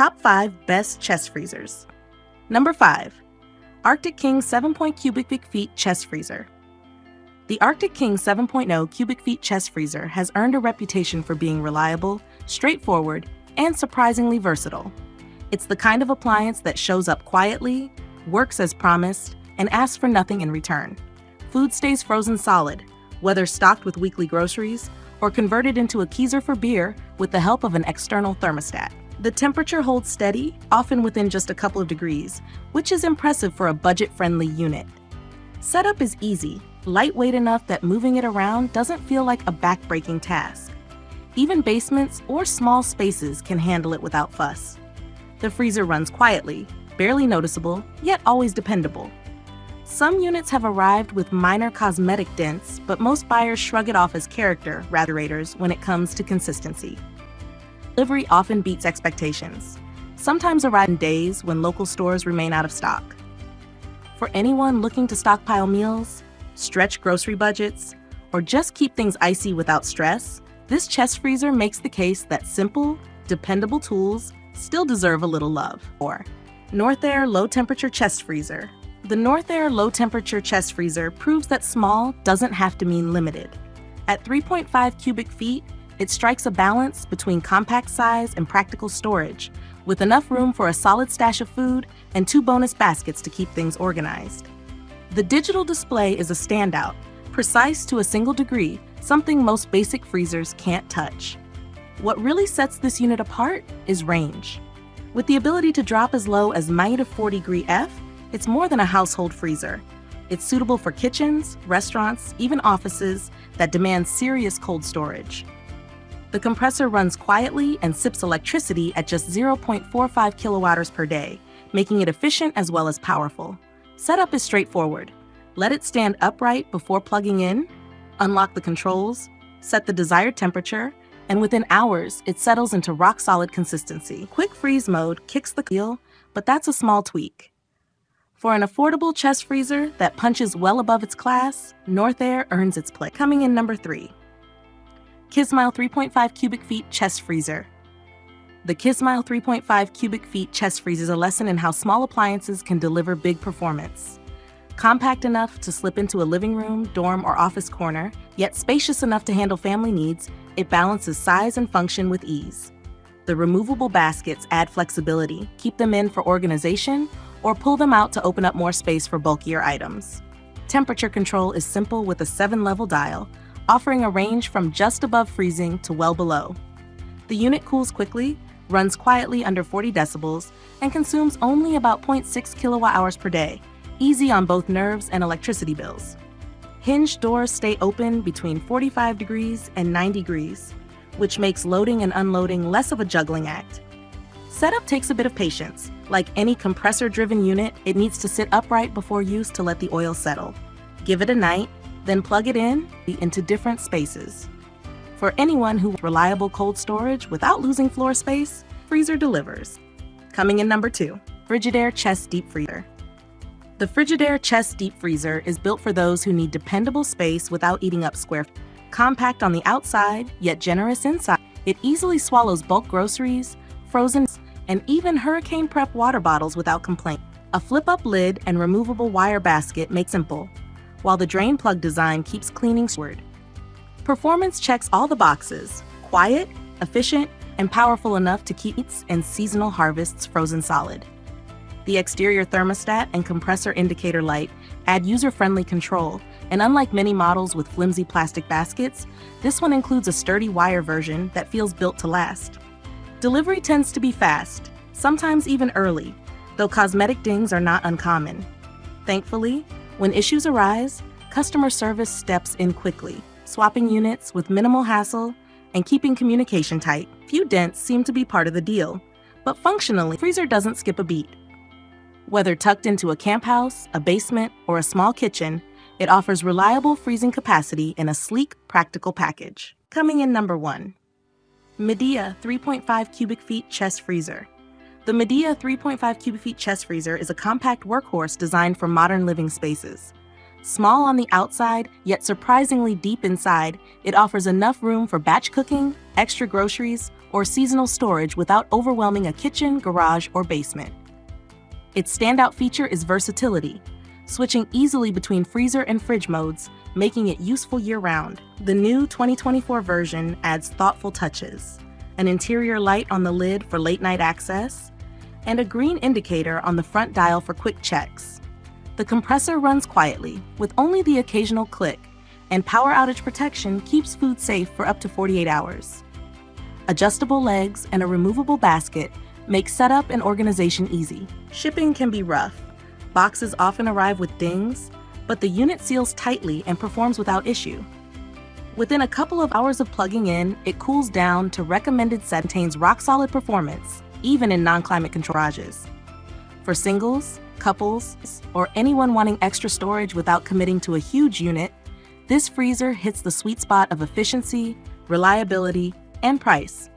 Top 5 Best Chest Freezers. Number 5. Arctic King 7 cubic feet Chest Freezer. The Arctic King 7.0 cubic feet chest freezer has earned a reputation for being reliable, straightforward, and surprisingly versatile. It's the kind of appliance that shows up quietly, works as promised, and asks for nothing in return. Food stays frozen solid, whether stocked with weekly groceries or converted into a keezer for beer with the help of an external thermostat. The temperature holds steady, often within just a couple of degrees, which is impressive for a budget-friendly unit. Setup is easy, lightweight enough that moving it around doesn't feel like a back-breaking task. Even basements or small spaces can handle it without fuss. The freezer runs quietly, barely noticeable, yet always dependable. Some units have arrived with minor cosmetic dents, but most buyers shrug it off as character raters when it comes to consistency. Delivery often beats expectations, sometimes arriving in days when local stores remain out of stock. For anyone looking to stockpile meals, stretch grocery budgets, or just keep things icy without stress, this chest freezer makes the case that simple, dependable tools still deserve a little love. 4. Northair Low Temperature Chest Freezer. The Northair Low Temperature Chest Freezer proves that small doesn't have to mean limited. At 3.5 cubic feet, it strikes a balance between compact size and practical storage, with enough room for a solid stash of food and 2 bonus baskets to keep things organized. The digital display is a standout, precise to a single degree, something most basic freezers can't touch. What really sets this unit apart is range. With the ability to drop as low as -40 degree F, it's more than a household freezer. It's suitable for kitchens, restaurants, even offices that demand serious cold storage. The compressor runs quietly and sips electricity at just 0.45 kilowatts per day, making it efficient as well as powerful. Setup is straightforward. Let it stand upright before plugging in, unlock the controls, set the desired temperature, and within hours, it settles into rock-solid consistency. Quick freeze mode kicks the wheel, but that's a small tweak. For an affordable chest freezer that punches well above its class, Northair earns its place. Coming in number 3. Kismile 3.5 cubic feet chest freezer. The Kismile 3.5 cubic feet chest freezer is a lesson in how small appliances can deliver big performance. Compact enough to slip into a living room, dorm, or office corner, yet spacious enough to handle family needs, it balances size and function with ease. The removable baskets add flexibility, keep them in for organization, or pull them out to open up more space for bulkier items. Temperature control is simple with a 7-level dial, offering a range from just above freezing to well below. The unit cools quickly, runs quietly under 40 decibels, and consumes only about 0.6 kilowatt-hours per day, easy on both nerves and electricity bills. Hinged doors stay open between 45 degrees and 90 degrees, which makes loading and unloading less of a juggling act. Setup takes a bit of patience. Like any compressor-driven unit, it needs to sit upright before use to let the oil settle. Give it a night, then plug it into different spaces. For anyone who wants reliable cold storage without losing floor space, freezer delivers. Coming in number 2, Frigidaire Chest Deep Freezer. The Frigidaire Chest Deep Freezer is built for those who need dependable space without eating up square feet. Compact on the outside, yet generous inside, it easily swallows bulk groceries, frozen, and even hurricane prep water bottles without complaint. A flip-up lid and removable wire basket make it simple, while the drain plug design keeps cleaning forward. Performance checks all the boxes: quiet, efficient, and powerful enough to keep eats and seasonal harvests frozen solid. The exterior thermostat and compressor indicator light add user-friendly control, and unlike many models with flimsy plastic baskets, this one includes a sturdy wire version that feels built to last. Delivery tends to be fast, sometimes even early, though cosmetic dings are not uncommon. Thankfully, when issues arise, customer service steps in quickly, swapping units with minimal hassle and keeping communication tight. Few dents seem to be part of the deal, but functionally, the freezer doesn't skip a beat. Whether tucked into a camp house, a basement, or a small kitchen, it offers reliable freezing capacity in a sleek, practical package. Coming in number 1. Midea 3.5 cubic feet chest freezer. The Midea 3.5 cubic feet chest freezer is a compact workhorse designed for modern living spaces. Small on the outside, yet surprisingly deep inside, it offers enough room for batch cooking, extra groceries, or seasonal storage without overwhelming a kitchen, garage, or basement. Its standout feature is versatility, switching easily between freezer and fridge modes, making it useful year-round. The new 2024 version adds thoughtful touches, an interior light on the lid for late-night access, and a green indicator on the front dial for quick checks. The compressor runs quietly, with only the occasional click, and power outage protection keeps food safe for up to 48 hours. Adjustable legs and a removable basket make setup and organization easy. Shipping can be rough. Boxes often arrive with dings, but the unit seals tightly and performs without issue. Within a couple of hours of plugging in, it cools down to recommended set, maintains rock-solid performance, even in non-climate controlled garages. For singles, couples, or anyone wanting extra storage without committing to a huge unit, this freezer hits the sweet spot of efficiency, reliability, and price.